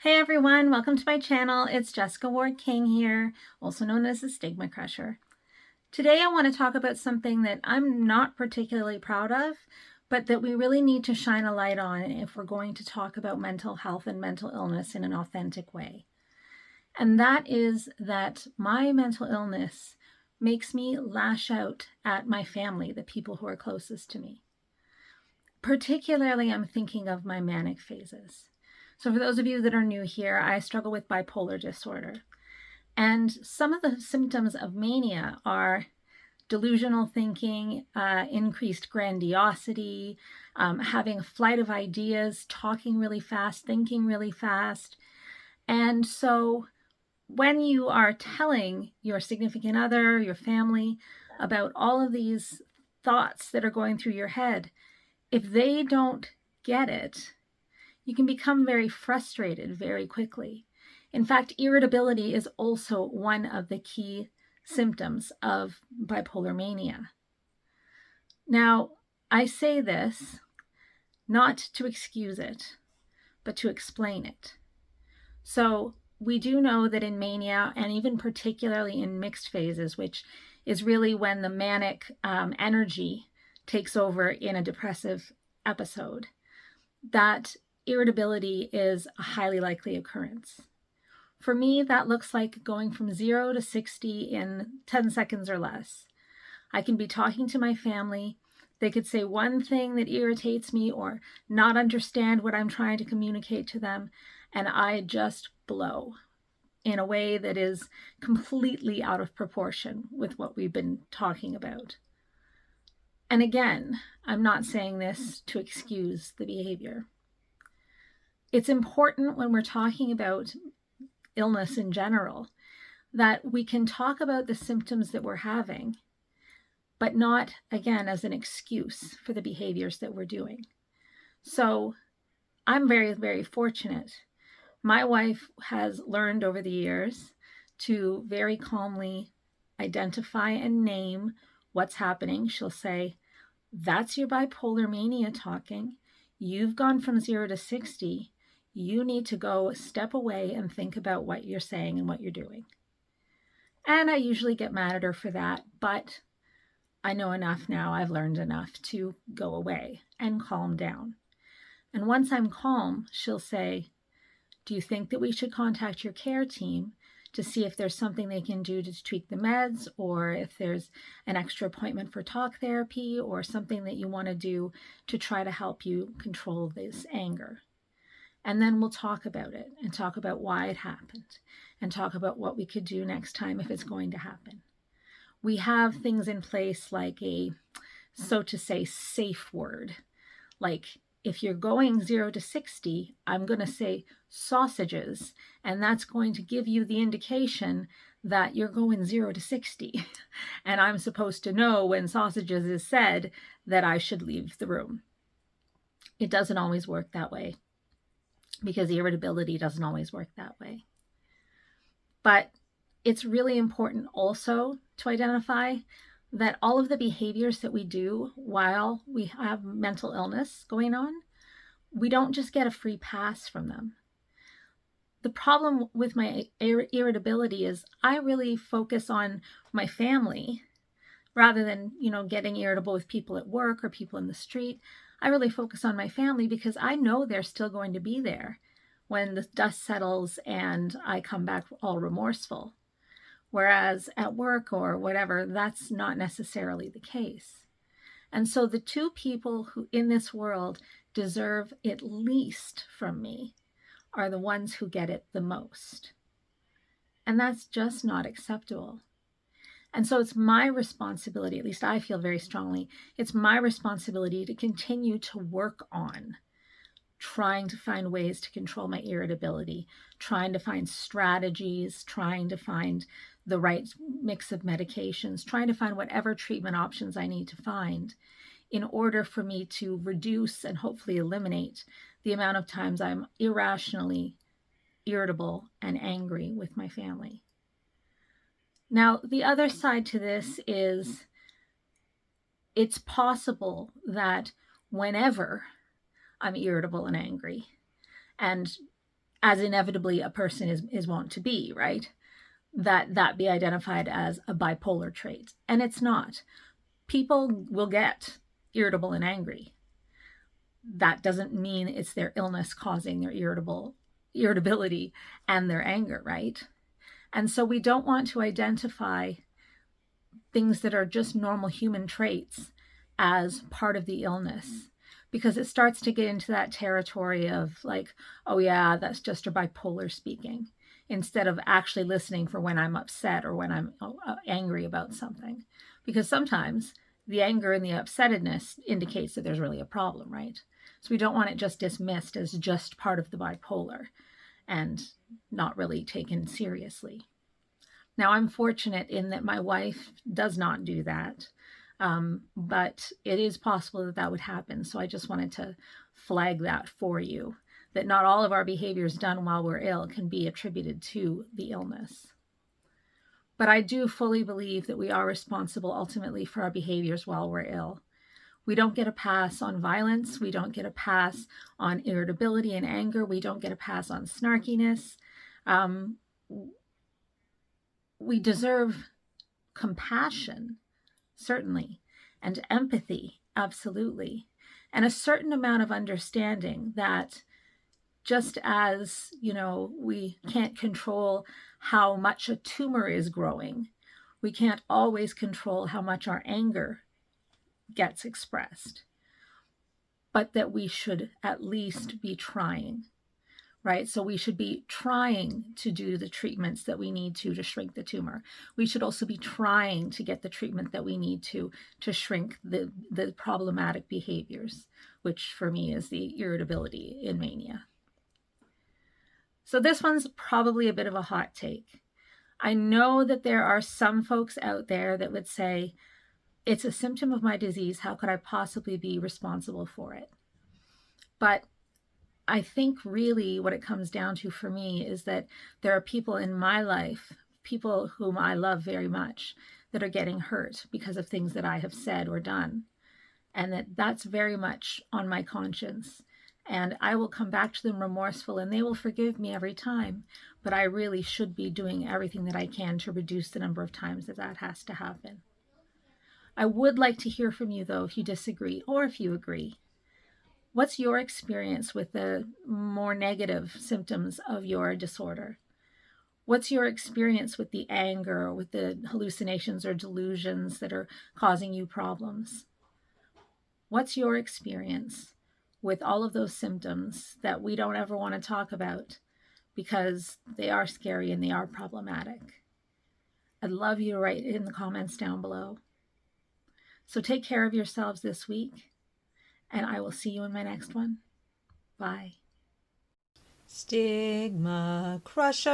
Hey everyone, welcome to my channel. It's Jessica Ward King here, also known as the Stigma Crusher. Today I want to talk about something that I'm not particularly proud of, but that we really need to shine a light on if we're going to talk about mental health and mental illness in an authentic way. And that is that my mental illness makes me lash out at my family, the people who are closest to me. Particularly, I'm thinking of my manic phases. So for those of you that are new here, I struggle with bipolar disorder. And some of the symptoms of mania are delusional thinking, increased grandiosity, having a flight of ideas, talking really fast, thinking really fast. And so when you are telling your significant other, your family, about all of these thoughts that are going through your head, if they don't get it, you can become very frustrated very quickly. In fact, irritability is also one of the key symptoms of bipolar mania. Now, I say this not to excuse it, but to explain it. So we do know that in mania, and even particularly in mixed phases, which is really when the manic energy takes over in a depressive episode, that irritability is a highly likely occurrence. For me, that looks like going from 0 to 60 in 10 seconds or less. I can be talking to my family. They could say one thing that irritates me or not understand what I'm trying to communicate to them, and I just blow in a way that is completely out of proportion with what we've been talking about. And again, I'm not saying this to excuse the behavior. It's important when we're talking about illness in general that we can talk about the symptoms that we're having, but not, again, as an excuse for the behaviors that we're doing. So I'm very, very fortunate. My wife has learned over the years to very calmly identify and name what's happening. She'll say, "That's your bipolar mania talking. You've gone from 0 to 60. You need to go step away and think about what you're saying and what you're doing." And I usually get mad at her for that, but I know enough now, I've learned enough to go away and calm down. And once I'm calm, she'll say, "Do you think that we should contact your care team to see if there's something they can do to tweak the meds, or if there's an extra appointment for talk therapy, or something that you want to do to try to help you control this anger?" And then we'll talk about it and talk about why it happened and talk about what we could do next time if it's going to happen. We have things in place like a, so to say, safe word. Like if you're going 0 to 60, I'm going to say sausages, and that's going to give you the indication that you're going 0 to 60. And I'm supposed to know when sausages is said that I should leave the room. It doesn't always work that way because irritability doesn't always work that way. But it's really important also to identify that all of the behaviors that we do while we have mental illness going on, we don't just get a free pass from them. The problem with my irritability is I really focus on my family rather than, getting irritable with people at work or people in the street. I really focus on my family because I know they're still going to be there when the dust settles and I come back all remorseful. Whereas at work or whatever, that's not necessarily the case. And so the two people who in this world deserve it least from me are the ones who get it the most. And that's just not acceptable. And so it's my responsibility, at least I feel very strongly, it's my responsibility to continue to work on trying to find ways to control my irritability, trying to find strategies, trying to find the right mix of medications, trying to find whatever treatment options I need to find in order for me to reduce and hopefully eliminate the amount of times I'm irrationally irritable and angry with my family. Now, the other side to this is it's possible that whenever I'm irritable and angry, and as inevitably a person is wont to be, right? That be identified as a bipolar trait. And it's not. People will get irritable and angry. That doesn't mean it's their illness causing their irritability and their anger, right? And so we don't want to identify things that are just normal human traits as part of the illness, because it starts to get into that territory of like, oh yeah, that's just a bipolar speaking, instead of actually listening for when I'm upset or when I'm angry about something. Because sometimes the anger and the upsettedness indicates that there's really a problem, right? So we don't want it just dismissed as just part of the bipolar and not really taken seriously. Now, I'm fortunate in that my wife does not do that, but it is possible that that would happen. So I just wanted to flag that for you, that not all of our behaviors done while we're ill can be attributed to the illness. But I do fully believe that we are responsible ultimately for our behaviors while we're ill. We don't get a pass on violence. We don't get a pass on irritability and anger. We don't get a pass on snarkiness. We deserve compassion, certainly, and empathy, absolutely, and a certain amount of understanding that just as, we can't control how much a tumor is growing, we can't always control how much our anger gets expressed, but that we should at least be trying. Right? So we should be trying to do the treatments that we need to shrink the tumor. We should also be trying to get the treatment that we need to shrink the problematic behaviors, which for me is the irritability in mania. So this one's probably a bit of a hot take. I know that there are some folks out there that would say, it's a symptom of my disease. How could I possibly be responsible for it? But I think really what it comes down to for me is that there are people in my life, people whom I love very much, that are getting hurt because of things that I have said or done. And that's very much on my conscience. And I will come back to them remorseful and they will forgive me every time. But I really should be doing everything that I can to reduce the number of times that has to happen. I would like to hear from you, though, if you disagree or if you agree. What's your experience with the more negative symptoms of your disorder? What's your experience with the anger, or with the hallucinations or delusions that are causing you problems? What's your experience with all of those symptoms that we don't ever want to talk about because they are scary and they are problematic? I'd love you to write it in the comments down below. So take care of yourselves this week. And I will see you in my next one. Bye. Stigma Crusher.